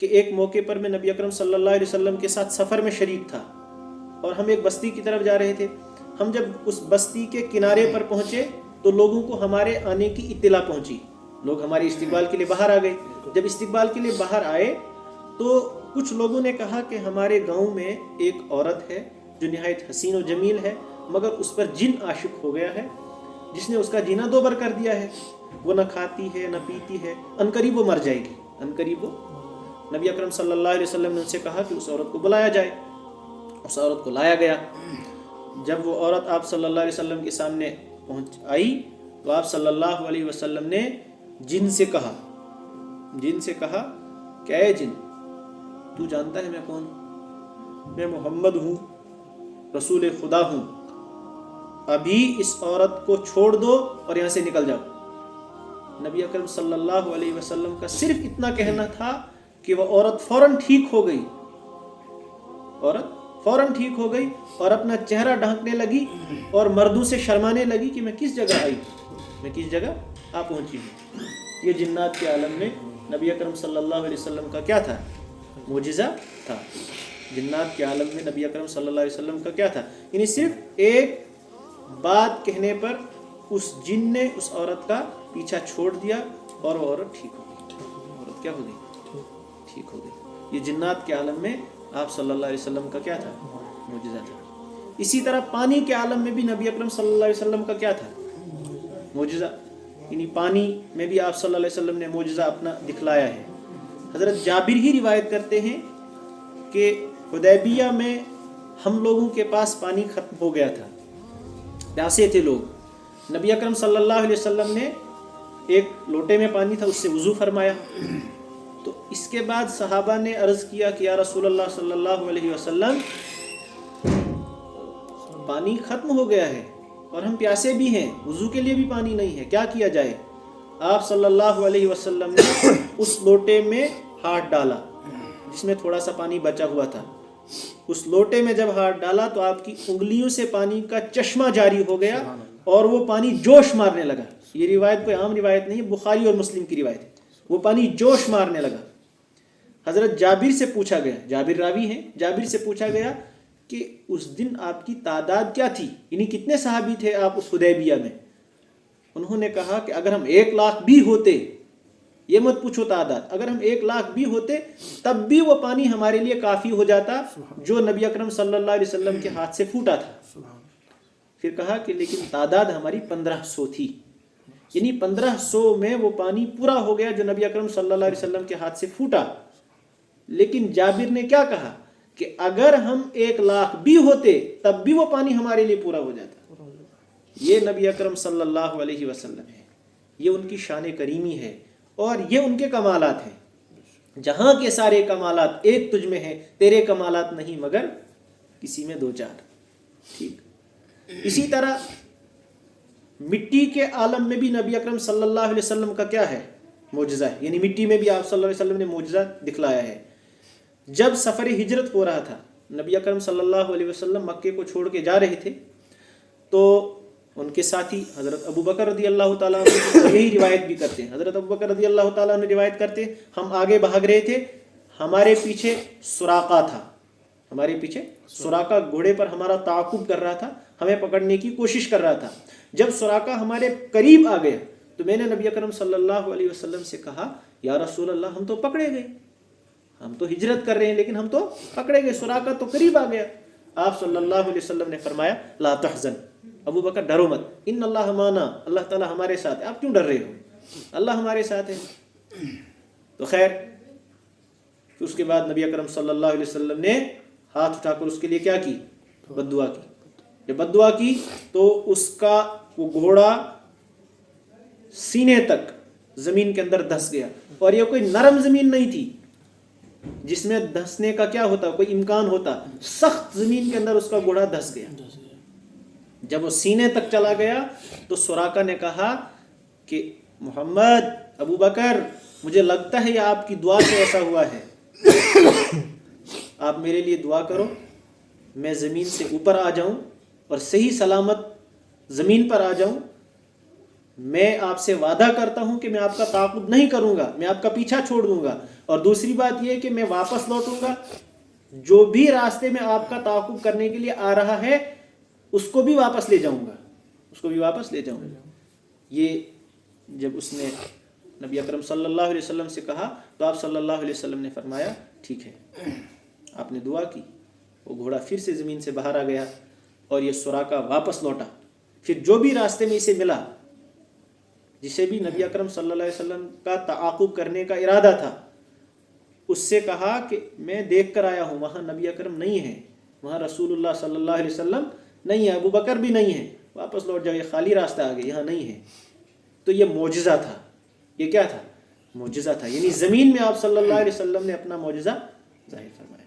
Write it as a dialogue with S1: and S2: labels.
S1: کہ ایک موقع پر میں نبی اکرم صلی اللہ علیہ وسلم کے ساتھ سفر میں شریک تھا اور ہم ایک بستی کی طرف جا رہے تھے. ہم جب اس بستی کے کنارے پر پہنچے تو لوگوں کو ہمارے آنے کی اطلاع پہنچی. لوگ ہمارے استقبال کے لیے باہر آ گئے. جب استقبال کے لیے باہر آئے تو کچھ لوگوں نے کہا کہ ہمارے گاؤں میں ایک عورت ہے جو نہایت حسین و جمیل ہے، مگر اس پر جن عاشق ہو گیا ہے جس نے اس کا جینا دوبر کر دیا ہے. وہ نہ کھاتی ہے نہ پیتی ہے، عنقریب وہ مر جائے گی. عنقریب وہ نبی اکرم صلی اللہ علیہ وسلم نے ان سے کہا کہ اس عورت کو بلایا جائے. اس عورت کو لایا گیا. جب وہ عورت آپ صلی اللہ علیہ وسلم کے سامنے آئی تو آپ صلی اللہ علیہ وسلم نے جن سے کہا کہ اے جن، تو جانتا ہے میں کون ہوں؟ میں محمد ہوں، رسول خدا ہوں. ابھی اس عورت کو چھوڑ دو اور یہاں سے نکل جاؤ. نبی اکرم صلی اللہ علیہ وسلم کا صرف اتنا کہنا تھا کہ وہ عورت فوراً ٹھیک ہو گئی. اور اپنا چہرہ ڈھانکنے لگی اور مردوں سے شرمانے لگی کہ میں کس جگہ آئی ہوں، میں کس جگہ آ پہنچی ہوں. یہ جنات کے عالم میں نبی اکرم صلی اللہ علیہ وسلم کا کیا تھا؟ معجزہ تھا. جنات کے عالم میں نبی اکرم صلی اللہ علیہ وسلم کا کیا تھا؟ یعنی صرف ایک بات کہنے پر اس جن نے اس عورت کا پیچھا چھوڑ دیا اور وہ عورت ٹھیک ہو گئی. عورت کیا ہو گئی؟ ٹھیک ہو گئی. یہ جنات کے عالم میں آپ صلی اللہ علیہ وسلم کا کیا تھا؟ معجزہ تھا. اسی طرح پانی کے عالم میں بھی نبی اکرم صلی اللہ علیہ وسلم کا کیا تھا؟ معجزہ. یعنی پانی میں بھی آپ صلی اللہ علیہ وسلم نے معجزہ اپنا دکھلایا ہے. حضرت جابر ہی روایت کرتے ہیں کہ حدیبیہ میں ہم لوگوں کے پاس پانی ختم ہو گیا تھا، پیاسے تھے لوگ. نبی اکرم صلی اللہ علیہ وسلم نے ایک لوٹے میں پانی تھا، اس سے وضو فرمایا. تو اس کے بعد صحابہ نے عرض کیا کہ یا رسول اللہ صلی اللہ علیہ وسلم، پانی ختم ہو گیا ہے اور ہم پیاسے بھی ہیں، وضو کے لیے بھی پانی نہیں ہے، کیا کیا جائے؟ آپ صلی اللہ علیہ وسلم نے اس لوٹے میں ہاتھ ڈالا جس میں تھوڑا سا پانی بچا ہوا تھا. اس لوٹے میں جب ہاتھ ڈالا تو آپ کی انگلیوں سے پانی کا چشمہ جاری ہو گیا اور وہ پانی جوش مارنے لگا. یہ روایت کوئی عام روایت نہیں، بخاری اور مسلم کی روایت ہے. وہ پانی جوش مارنے لگا. حضرت جابر سے پوچھا گیا، جابر راوی ہیں، جابر سے پوچھا گیا کہ اس دن آپ کی تعداد کیا تھی، یعنی کتنے صحابی تھے آپ اس حدیبیہ میں؟ انہوں نے کہا کہ اگر ہم 1,00,000 بھی ہوتے، یہ مت پوچھو تعداد، اگر ہم 1,00,000 بھی ہوتے تب بھی وہ پانی ہمارے لیے کافی ہو جاتا جو نبی اکرم صلی اللہ علیہ وسلم کے ہاتھ سے پھوٹا تھا. پھر کہا کہ لیکن تعداد ہماری 1,500 تھی، یعنی 1,500 میں وہ پانی پورا ہو گیا جو نبی اکرم صلی اللہ علیہ وسلم کے ہاتھ سے پھوٹا. لیکن جابر نے کیا کہا کہ اگر ہم 1,00,000 بھی ہوتے تب بھی وہ پانی ہمارے لیے پورا ہو جاتا. یہ نبی اکرم صلی اللہ علیہ وسلم ہے، یہ ان کی شان کریمی ہے اور یہ ان کے کمالات ہیں. جہاں کے سارے کمالات ایک تجھ میں ہیں، تیرے کمالات نہیں مگر کسی میں 2-4. ٹھیک. اسی طرح مٹی کے عالم میں بھی نبی اکرم صلی اللہ علیہ وسلم کا کیا ہے؟ معجزہ ہے. یعنی مٹی میں بھی آپ صلی اللہ علیہ وسلم نے معجزہ دکھلایا ہے. جب سفر ہجرت ہو رہا تھا، نبی اکرم صلی اللہ علیہ وسلم مکے کو چھوڑ کے جا رہے تھے تو ان کے ساتھی حضرت ابو بکر رضی اللہ تعالیٰ عنہ یہی روایت بھی کرتے ہیں. حضرت ابو بکر رضی اللہ تعالیٰ عنہ روایت کرتے ہیں ہم آگے بھاگ رہے تھے، ہمارے پیچھے سراقہ تھا، ہمارے پیچھے سراقہ گھوڑے پر ہمارا تعاقب کر رہا تھا، ہمیں پکڑنے کی کوشش کر رہا تھا. جب سراقہ ہمارے قریب آ گیا تو میں نے نبی اکرم صلی اللہ علیہ وسلم سے کہا یا رسول اللہ، ہم تو پکڑے گئے، ہم تو ہجرت کر رہے ہیں لیکن ہم تو پکڑے گئے، سراقہ تو قریب آ گیا. آپ صلی اللہ علیہ وسلم نے فرمایا لا تحزن، ابو بکر ڈرو مت، ان اللہ مانا، اللہ تعالیٰ ہمارے ساتھ ہے. آپ کیوں ڈر رہے ہو؟ اللہ ہمارے ساتھ ہے. تو خیر، پھر اس کے بعد نبی اکرم صلی اللہ علیہ وسلم نے ہاتھ اٹھا کر اس کے لیے کیا کی؟ بد دعا کی. جب بد دعا کی تو اس کا وہ گھوڑا سینے تک زمین کے اندر دھس گیا، اور یہ کوئی نرم زمین نہیں تھی جس میں دھسنے کا کیا ہوتا، کوئی امکان ہوتا. سخت زمین کے اندر اس کا گھوڑا دھس گیا. جب وہ سینے تک چلا گیا تو سراقہ نے کہا کہ محمد، ابو بکر، مجھے لگتا ہے یہ آپ کی دعا سے ایسا ہوا ہے، آپ میرے لیے دعا کرو، میں زمین سے اوپر آ جاؤں اور صحیح سلامت زمین پر آ جاؤں. میں آپ سے وعدہ کرتا ہوں کہ میں آپ کا تعاقب نہیں کروں گا, میں آپ کا پیچھا چھوڑ دوں گا. اور دوسری بات یہ کہ میں واپس لوٹوں گا, جو بھی راستے میں آپ کا تعاقب کرنے کے لیے آ رہا ہے اس کو بھی واپس لے جاؤں گا, اس کو بھی واپس لے جاؤں گا. یہ جب اس نے نبی اکرم صلی اللہ علیہ وسلم سے کہا تو آپ صلی اللہ علیہ وسلم نے فرمایا ٹھیک ہے. آپ نے دعا کی, وہ گھوڑا پھر سے زمین سے باہر آ گیا اور یہ سراقہ واپس لوٹا. پھر جو بھی راستے میں اسے ملا, جسے بھی نبی اکرم صلی اللہ علیہ وسلم کا تعاقب کرنے کا ارادہ تھا, اس سے کہا کہ میں دیکھ کر آیا ہوں وہاں نبی اکرم نہیں ہے, وہاں رسول اللہ صلی اللہ علیہ وسلم نہیں ہے, ابو بکر بھی نہیں ہے, واپس لوٹ جاؤ, یہ خالی راستہ آگے, یہاں نہیں ہے. تو یہ معجزہ تھا. یہ کیا تھا؟ معجزہ تھا. یعنی زمین میں آپ صلی اللہ علیہ وسلم نے اپنا معجزہ ظاہر فرمایا.